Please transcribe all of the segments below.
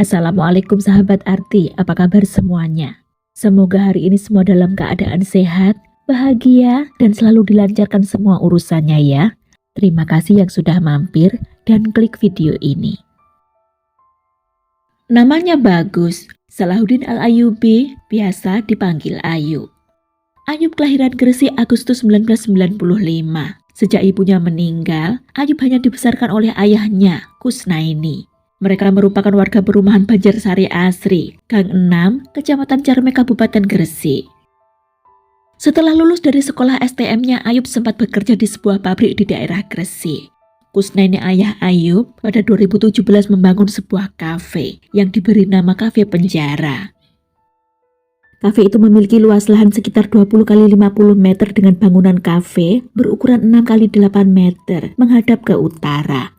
Assalamualaikum sahabat Arti, apa kabar semuanya? Semoga hari ini semua dalam keadaan sehat, bahagia, dan selalu dilancarkan semua urusannya ya. Terima kasih yang sudah mampir dan klik video ini. Namanya bagus, Salahuddin Al-Ayyubi, biasa dipanggil Ayu. Ayub kelahiran Gresik Agustus 1995. Sejak ibunya meninggal, Ayub hanya dibesarkan oleh ayahnya, Kusnaini. Mereka merupakan warga perumahan Banjarsari Asri, Gang 6, Kecamatan Carme, Kabupaten Gresik. Setelah lulus dari sekolah STM-nya, Ayub sempat bekerja di sebuah pabrik di daerah Gresik. Kusnaini ayah Ayub pada 2017 membangun sebuah kafe yang diberi nama Kafe Penjara. Kafe itu memiliki luas lahan sekitar 20 kali 50 meter dengan bangunan kafe berukuran 6 kali 8 meter menghadap ke utara.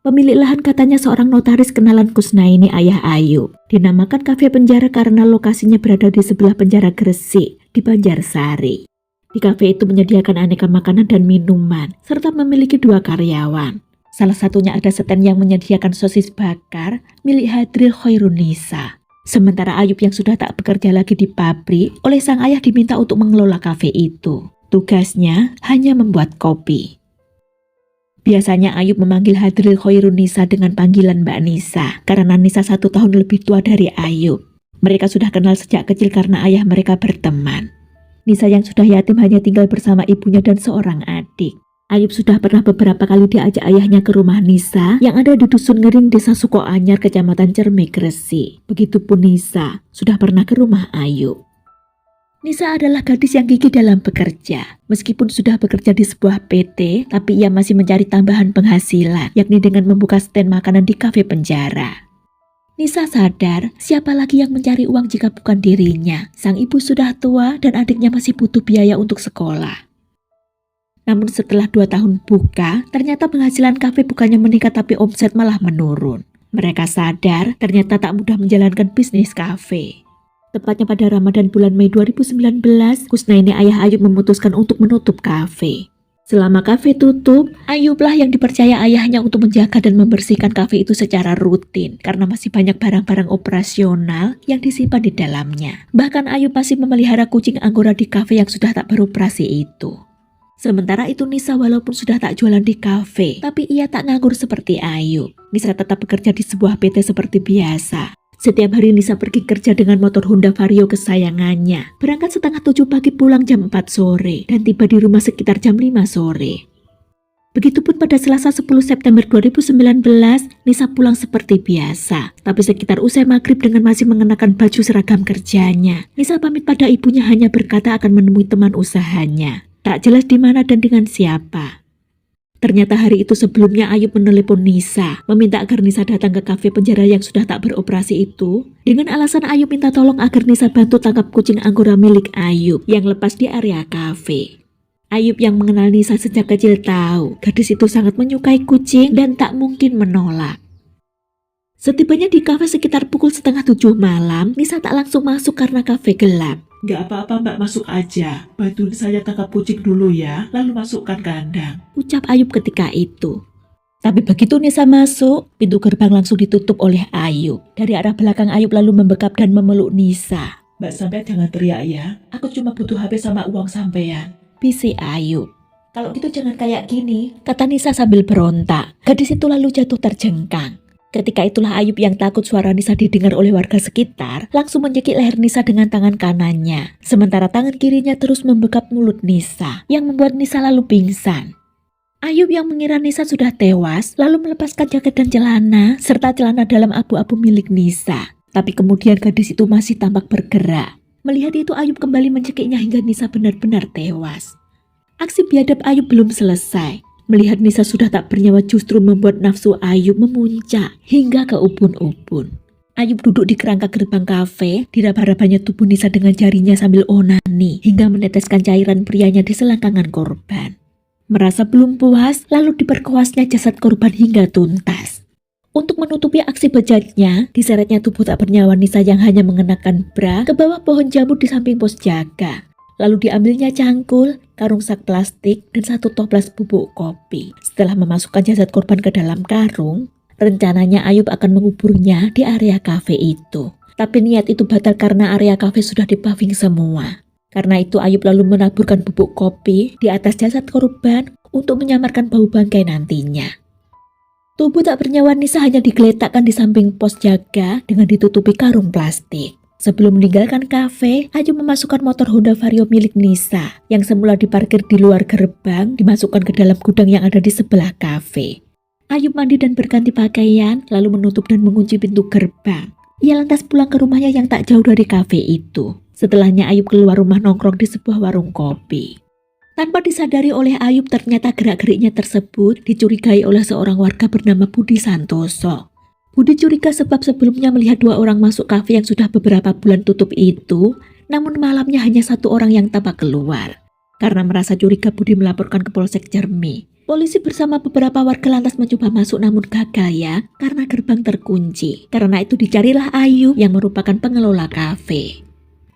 Pemilik lahan katanya seorang notaris kenalan Kusnaini ayah Ayub. Dinamakan Kafe Penjara karena lokasinya berada di sebelah penjara Gresik di Banjarsari. Di kafe itu menyediakan aneka makanan dan minuman serta memiliki 2 karyawan. Salah satunya ada stand yang menyediakan sosis bakar milik Hadril Khairunisa. Sementara Ayub yang sudah tak bekerja lagi di pabrik, oleh sang ayah diminta untuk mengelola kafe itu. Tugasnya hanya membuat kopi. Biasanya Ayub memanggil Hadril Khairunisa dengan panggilan Mbak Nisa, karena Nisa 1 tahun lebih tua dari Ayub. Mereka sudah kenal sejak kecil karena ayah mereka berteman. Nisa yang sudah yatim hanya tinggal bersama ibunya dan seorang adik. Ayub sudah pernah beberapa kali diajak ayahnya ke rumah Nisa yang ada di Dusun Ngering, Desa Sukoanyar, Kecamatan Cerme, Gresik. Begitupun Nisa sudah pernah ke rumah Ayub. Nisa adalah gadis yang gigih dalam bekerja. Meskipun sudah bekerja di sebuah PT, tapi ia masih mencari tambahan penghasilan, yakni dengan membuka stand makanan di Kafe Penjara. Nisa sadar siapa lagi yang mencari uang jika bukan dirinya. Sang ibu sudah tua dan adiknya masih butuh biaya untuk sekolah. Namun setelah 2 tahun buka, ternyata penghasilan kafe bukannya meningkat tapi omset malah menurun. Mereka sadar ternyata tak mudah menjalankan bisnis kafe. Tepatnya pada Ramadan bulan Mei 2019, Kusnaini ayah Ayub memutuskan untuk menutup kafe. Selama kafe tutup, Ayublah yang dipercaya ayahnya untuk menjaga dan membersihkan kafe itu secara rutin karena masih banyak barang-barang operasional yang disimpan di dalamnya. Bahkan Ayub masih memelihara kucing Angora di kafe yang sudah tak beroperasi itu. Sementara itu Nisa walaupun sudah tak jualan di kafe, tapi ia tak nganggur seperti Ayub. Nisa tetap bekerja di sebuah PT seperti biasa. Setiap hari Nisa pergi kerja dengan motor Honda Vario kesayangannya. Berangkat setengah 7 pagi, pulang jam 4 sore, dan tiba di rumah sekitar jam 5 sore. Begitupun pada Selasa 10 September 2019, Nisa pulang seperti biasa. Tapi sekitar usai maghrib dengan masih mengenakan baju seragam kerjanya, Nisa pamit pada ibunya hanya berkata akan menemui teman usahanya. Tak jelas di mana dan dengan siapa. Ternyata hari itu sebelumnya Ayub menelepon Nisa, meminta agar Nisa datang ke kafe penjara yang sudah tak beroperasi itu. Dengan alasan Ayub minta tolong agar Nisa bantu tangkap kucing Angora milik Ayub yang lepas di area kafe. Ayub yang mengenal Nisa sejak kecil tahu gadis itu sangat menyukai kucing dan tak mungkin menolak. Setibanya di kafe sekitar pukul setengah 7 malam, Nisa tak langsung masuk karena kafe gelap. Gak apa-apa Mbak, masuk aja. Bantuin saya tangkap kucing dulu ya, lalu masukkan kandang, ucap Ayub ketika itu. Tapi begitu Nisa masuk, pintu gerbang langsung ditutup oleh Ayub. Dari arah belakang Ayub lalu membekap dan memeluk Nisa. Mbak sampai jangan teriak ya, aku cuma butuh HP sama uang sampean, bisik Ayub. Kalau gitu jangan kayak gini, kata Nisa sambil berontak. Gadis itu lalu jatuh terjengkang. Ketika itulah Ayub yang takut suara Nisa didengar oleh warga sekitar, langsung mencekik leher Nisa dengan tangan kanannya. Sementara tangan kirinya terus membekap mulut Nisa, yang membuat Nisa lalu pingsan. Ayub yang mengira Nisa sudah tewas, lalu melepaskan jaket dan celana, serta celana dalam abu-abu milik Nisa. Tapi kemudian gadis itu masih tampak bergerak. Melihat itu Ayub kembali mencekiknya hingga Nisa benar-benar tewas. Aksi biadab Ayub belum selesai. Melihat Nisa sudah tak bernyawa justru membuat nafsu Ayub memuncak hingga ke ubun-ubun. Ayub duduk di kerangka gerbang kafe, diraba-rabanya tubuh Nisa dengan jarinya sambil onani hingga meneteskan cairan prianya di selangkangan korban. Merasa belum puas, lalu diperkoasnya jasad korban hingga tuntas. Untuk menutupi aksi bejatnya, diseretnya tubuh tak bernyawa Nisa yang hanya mengenakan bra ke bawah pohon jambu di samping pos jaga. Lalu diambilnya cangkul, karung sak plastik, dan 1 toples bubuk kopi. Setelah memasukkan jasad korban ke dalam karung, Rencananya Ayub akan menguburnya di area kafe itu. Tapi niat itu batal karena area kafe sudah dipaving semua. Karena itu Ayub lalu menaburkan bubuk kopi di atas jasad korban untuk menyamarkan bau bangkai nantinya. Tubuh tak bernyawa Nisa hanya digeletakkan di samping pos jaga dengan ditutupi karung plastik. Sebelum meninggalkan kafe, Ayub memasukkan motor Honda Vario milik Nisa yang semula diparkir di luar gerbang dimasukkan ke dalam gudang yang ada di sebelah kafe. Ayub mandi dan berganti pakaian lalu menutup dan mengunci pintu gerbang. Ia lantas pulang ke rumahnya yang tak jauh dari kafe itu. Setelahnya Ayub keluar rumah nongkrong di sebuah warung kopi. Tanpa disadari oleh Ayub, ternyata gerak-geriknya tersebut dicurigai oleh seorang warga bernama Budi Santoso. Budi curiga sebab sebelumnya melihat 2 orang masuk kafe yang sudah beberapa bulan tutup itu, namun malamnya hanya 1 orang yang tampak keluar. Karena merasa curiga, Budi melaporkan ke Polsek Cermi. Polisi bersama beberapa warga lantas mencoba masuk namun gagal ya, karena gerbang terkunci. Karena itu dicarilah Ayub yang merupakan pengelola kafe.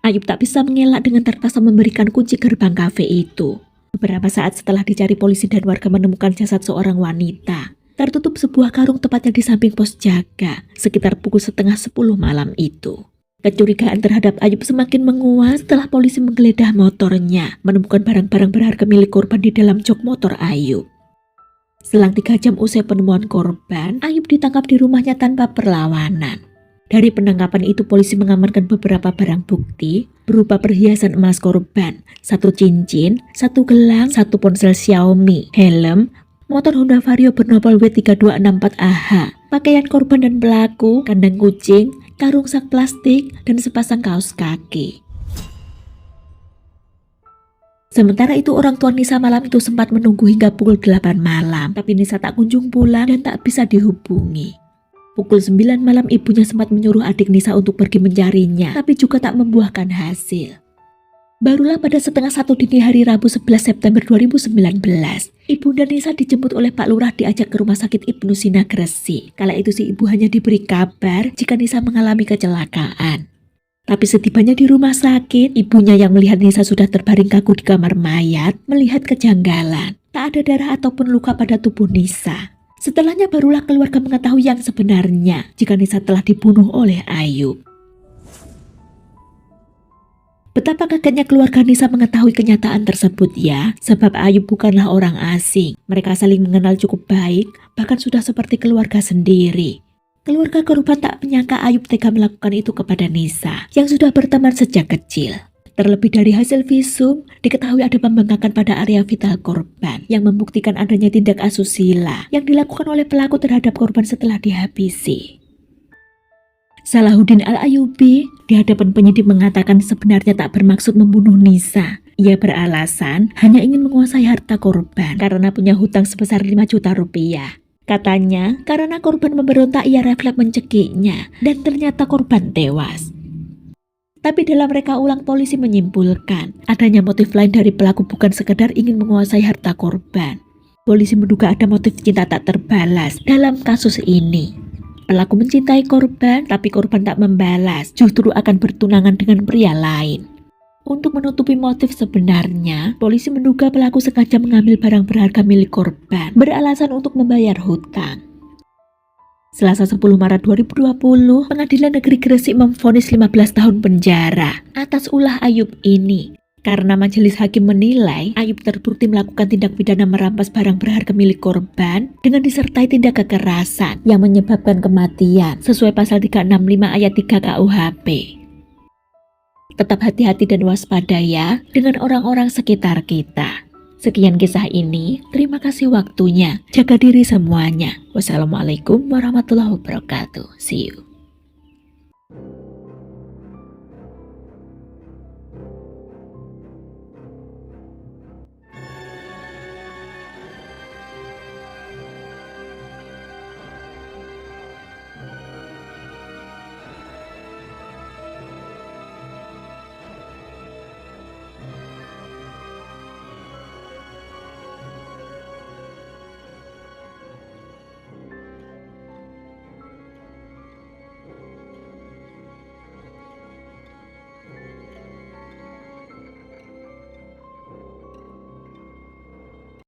Ayub tak bisa mengelak dengan terpaksa memberikan kunci gerbang kafe itu. Beberapa saat setelah dicari, polisi dan warga menemukan jasad seorang wanita. Tertutup sebuah karung tepatnya di samping pos jaga, sekitar pukul 9:30 malam itu. Kecurigaan terhadap Ayub semakin menguat setelah polisi menggeledah motornya, menemukan barang-barang berharga milik korban di dalam jok motor Ayub. Selang 3 jam usai penemuan korban, Ayub ditangkap di rumahnya tanpa perlawanan. Dari penangkapan itu polisi mengamankan beberapa barang bukti berupa perhiasan emas korban, 1 cincin, 1 gelang, 1 ponsel Xiaomi, helm, motor Honda Vario bernomor W3264AH, pakaian korban dan pelaku, kandang kucing, karung sak plastik, dan sepasang kaos kaki. Sementara itu orang tua Nisa malam itu sempat menunggu hingga pukul 8 malam, tapi Nisa tak kunjung pulang dan tak bisa dihubungi. Pukul 9 malam ibunya sempat menyuruh adik Nisa untuk pergi mencarinya, tapi juga tak membuahkan hasil. Barulah pada setengah 1 dini hari Rabu 11 September 2019, Ibunda Nisa dijemput oleh Pak Lurah diajak ke Rumah Sakit Ibnu Sina Gresik. Kala itu si ibu hanya diberi kabar jika Nisa mengalami kecelakaan. Tapi setibanya di rumah sakit, ibunya yang melihat Nisa sudah terbaring kaku di kamar mayat, melihat kejanggalan. Tak ada darah ataupun luka pada tubuh Nisa. Setelahnya barulah keluarga mengetahui yang sebenarnya jika Nisa telah dibunuh oleh Ayub. Betapa kagetnya keluarga Nisa mengetahui kenyataan tersebut ya, sebab Ayub bukanlah orang asing. Mereka saling mengenal cukup baik, bahkan sudah seperti keluarga sendiri. Keluarga korban tak menyangka Ayub tega melakukan itu kepada Nisa yang sudah berteman sejak kecil. Terlebih dari hasil visum, diketahui ada pembengkakan pada area vital korban yang membuktikan adanya tindak asusila yang dilakukan oleh pelaku terhadap korban setelah dihabisi. Salahuddin Al-Ayyubi di hadapan penyidik mengatakan sebenarnya tak bermaksud membunuh Nisa. Ia beralasan hanya ingin menguasai harta korban karena punya hutang sebesar 5 juta rupiah. Katanya karena korban memberontak ia refleks mencekiknya dan ternyata korban tewas. Tapi dalam reka ulang polisi menyimpulkan adanya motif lain dari pelaku bukan sekedar ingin menguasai harta korban. Polisi menduga ada motif cinta tak terbalas dalam kasus ini. Pelaku mencintai korban tapi korban tak membalas, justru akan bertunangan dengan pria lain. Untuk menutupi motif sebenarnya, polisi menduga pelaku sengaja mengambil barang berharga milik korban beralasan untuk membayar hutang. Selasa 10 Maret 2020, Pengadilan Negeri Gresik memvonis 15 tahun penjara atas ulah Ayub ini. Karena majelis hakim menilai Ayub terbukti melakukan tindak pidana merampas barang berharga milik korban dengan disertai tindak kekerasan yang menyebabkan kematian sesuai pasal 365 ayat 3 KUHP. Tetap hati-hati dan waspada ya dengan orang-orang sekitar kita. Sekian kisah ini, terima kasih waktunya. Jaga diri semuanya. Wassalamualaikum warahmatullahi wabarakatuh. See you.